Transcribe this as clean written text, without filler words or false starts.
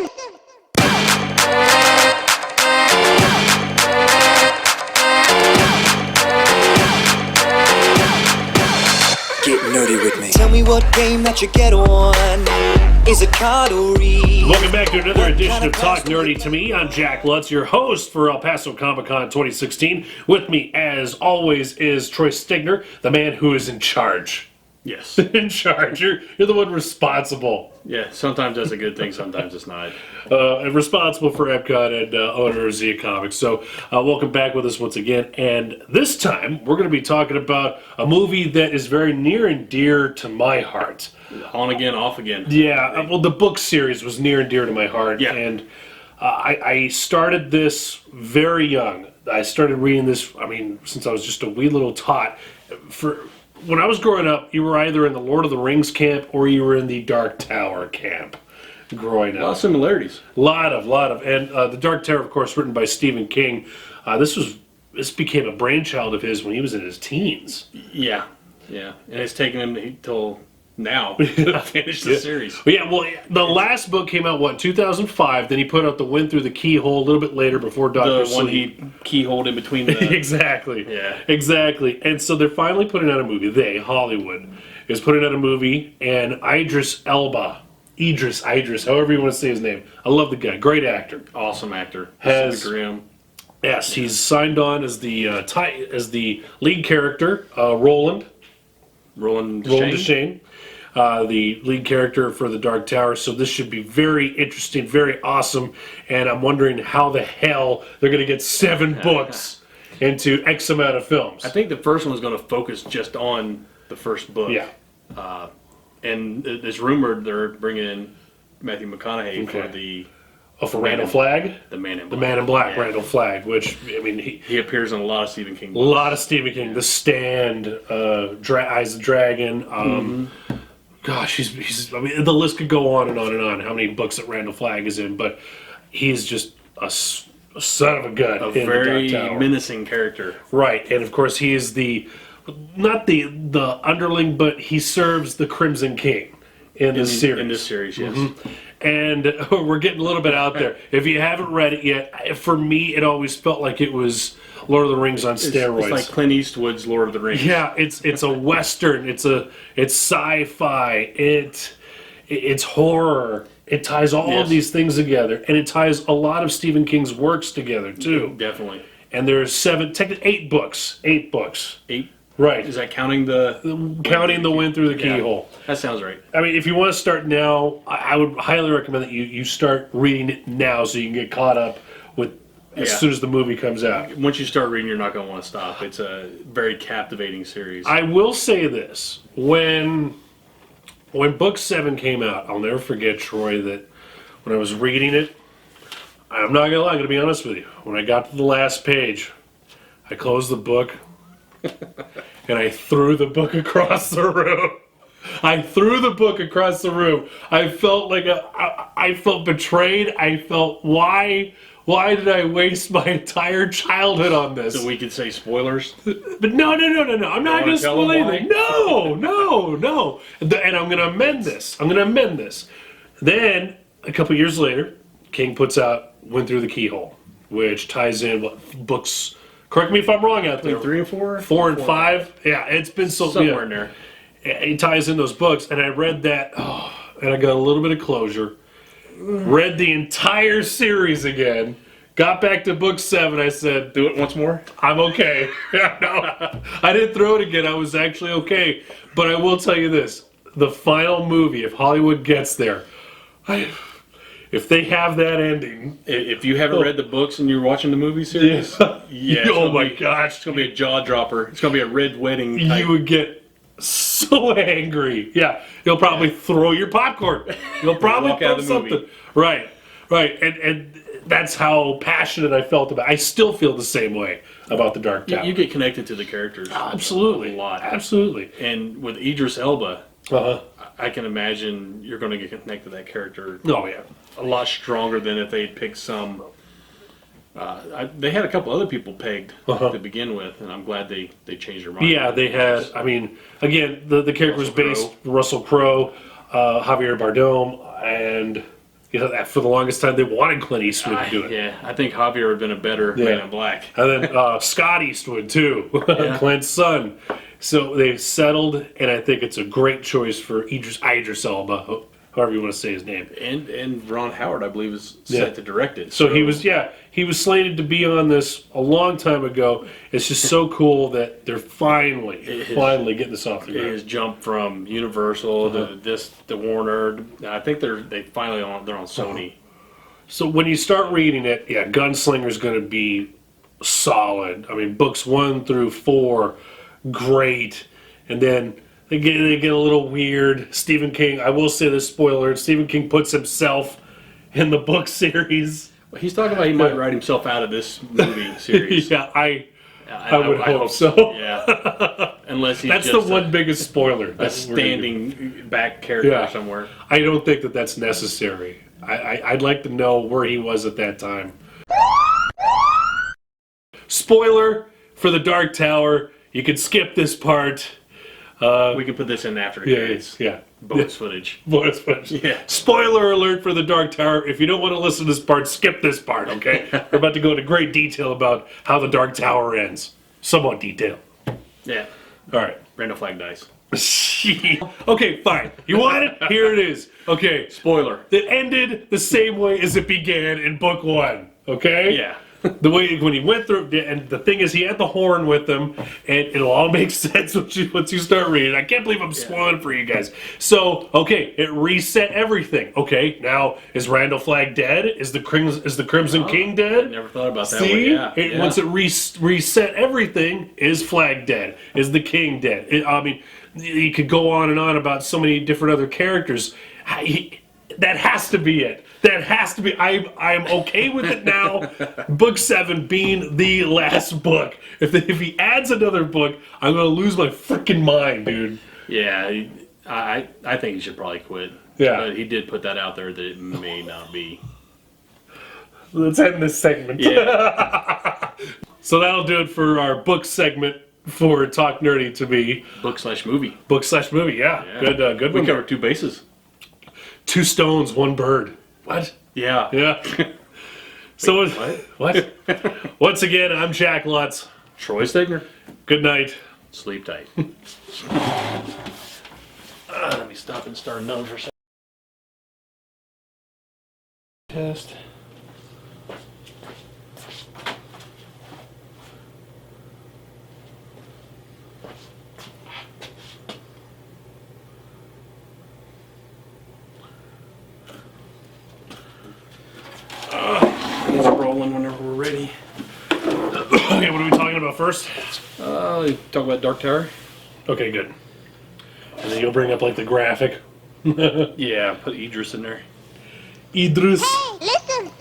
Get nerdy with me. Tell me what game that you get on. Is it card or read? Welcome back to another edition of Talk Nerdy to Me. I'm Jack Lutz, your host for El Paso Comic Con 2016. With me, as always, is Troy Stigner, the man who is in charge. Yes. In charge. You're the one responsible. Yeah, sometimes that's a good thing, sometimes it's not. And responsible for Epcot and owner of Zia Comics. So welcome back with us once again. And this time, we're going to be talking about a movie that is very near and dear to my heart. On again, off again. Yeah, well, the book series was near and dear to my heart. Yeah. And I started this very young. I started reading this, since I was just a wee little tot. When I was growing up, you were either in the Lord of the Rings camp or you were in the Dark Tower camp growing up. A lot of similarities. Lot of. And The Dark Tower, of course, written by Stephen King. This became a brainchild of his when he was in his teens. Yeah. And it's taken him till now to finish the series. Yeah, well, the last book came out, 2005? Then he put out The Wind Through the Keyhole a little bit later before Dr. The one he keyholed in between the... Exactly. Yeah. Exactly. And so they're finally putting out a movie. Hollywood, is putting out a movie, and Idris Elba, however you want to say his name. I love the guy. Great actor. Awesome actor. Yes, he's signed on as the lead character, Roland Deschain. The lead character for The Dark Tower. So this should be very interesting, very awesome, and I'm wondering how the hell they're going to get 7 books into X amount of films. I think the first one was going to focus just on the first book. Yeah. And it's rumored they're bringing in Matthew McConaughey for the... For Randall Flagg? The Man in Black. The Man in Black, yeah. Randall Flagg, which, he appears in a lot of Stephen King books. A lot of Stephen King. The Stand, Eyes of the Dragon, Gosh, the list could go on and on and on, how many books that Randall Flagg is in, but he's just a son of a gun in The Dark Tower. A very menacing character. Right, and of course he is not the underling, but he serves the Crimson King in this series. In this series, yes. Mm-hmm. And we're getting a little bit out there. If you haven't read it yet, for me, it always felt like it was Lord of the Rings on steroids. It's like Clint Eastwood's Lord of the Rings. Yeah, it's a western. It's sci-fi. It's horror. It ties all of these things together, and it ties a lot of Stephen King's works together too. Definitely. And there's 8 books. 8 books. 8. Right. Is that counting the Wind Through the Keyhole? That sounds right. If you want to start now, I would highly recommend that you start reading it now so you can get caught up with as soon as the movie comes out. Once you start reading, you're not going to want to stop. It's a very captivating series. I will say this. When Book 7 came out, I'll never forget, Troy, that when I was reading it, I'm not going to lie, I'm going to be honest with you. When I got to the last page, I closed the book, and I threw the book across the room. I felt I felt betrayed. I felt, why did I waste my entire childhood on this? So we could say spoilers? But no. I'm not going to spoil anything. No. And I'm going to amend this. Then, a couple years later, King puts out Wind Through the Keyhole, which ties in books... Correct me if I'm wrong out there. 3 and 4? 4 and 5? Yeah, it's been somewhere in there. He ties in those books, and I read that, and I got a little bit of closure. Read the entire series again. Got back to book 7. I said, do it once more? I'm okay. No, I didn't throw it again. I was actually okay. But I will tell you this. The final movie, if Hollywood gets there, if they have that ending... If you haven't read the books and you're watching the movie series, oh my gosh. It's going to be a jaw dropper. It's going to be a red wedding type. You would get so angry. Yeah, you'll probably throw your popcorn. You'll probably throw something. Movie. Right. And that's how passionate I felt about it. I still feel the same way about The Dark Tower. You get connected to the characters. Absolutely. A lot. Absolutely. And with Idris Elba, I can imagine you're going to get connected to that character. Oh, yeah. A lot stronger than if they'd picked some... they had a couple other people pegged to begin with, and I'm glad they changed their mind. Yeah, they had. I mean, again, the character was based Russell Crowe, Javier Bardem, and You know, for the longest time, they wanted Clint Eastwood to do it. Yeah, I think Javier would have been a better Man in Black. And then Scott Eastwood, too, Clint's son. So they've settled, and I think it's a great choice for Idris Elba, however you want to say his name. And Ron Howard, I believe, is set to direct it. So he was slated to be on this a long time ago. It's just so cool that they're finally getting this off the ground. His jump from Universal to Warner. I think they're on Sony. So when you start reading it, Gunslinger's going to be solid. I mean, books 1 through 4, great, and then they get a little weird. Stephen King, I will say this spoiler: Stephen King puts himself in the book series. He's talking about he might write himself out of this movie series. Yeah, I would hope so. Yeah, unless he's that's just the one biggest spoiler. A standing back character somewhere. I don't think that's necessary. I'd like to know where he was at that time. Spoiler for The Dark Tower. You can skip this part. We can put this in after the credits. Bonus footage. Bonus footage. Yeah. Spoiler alert for The Dark Tower. If you don't want to listen to this part, skip this part, okay? We're about to go into great detail about how The Dark Tower ends. Somewhat detail. Yeah. All right. Randall Flag dies. Okay, fine. You want it? Here it is. Okay. Spoiler. It ended the same way as it began in book 1. Okay? Yeah. The way when he went through, and the thing is, he had the horn with him, and it'll all make sense once you start reading. I can't believe I'm spoiling for you guys. So, okay, it reset everything. Okay, now is Randall Flagg dead? Is the Crimson King dead? I never thought about that. See, one. Once it reset everything, is Flagg dead? Is the King dead? I mean, you could go on and on about so many different other characters. That has to be it. That has to be. I am okay with it now. Book 7 being the last book. If he adds another book, I'm gonna lose my freaking mind, dude. Yeah, I think he should probably quit. Yeah, but he did put that out there that it may not be. Let's end this segment. Yeah. So that'll do it for our book segment for Talk Nerdy to Me. Book/movie. Book/movie. Yeah. Good We one. covered 2 bases. 2 stones, 1 bird. What? Yeah. Yeah. So what? Once again, I'm Jack Lutz. Troy Stegner. Good night. Sleep tight. Let me stop and start another for a second. Test. Rolling whenever we're ready. Okay, what are we talking about first? Talk about Dark Tower. Okay, good. And then you'll bring up like the graphic. Yeah, put Idris in there. Idris. Hey, listen!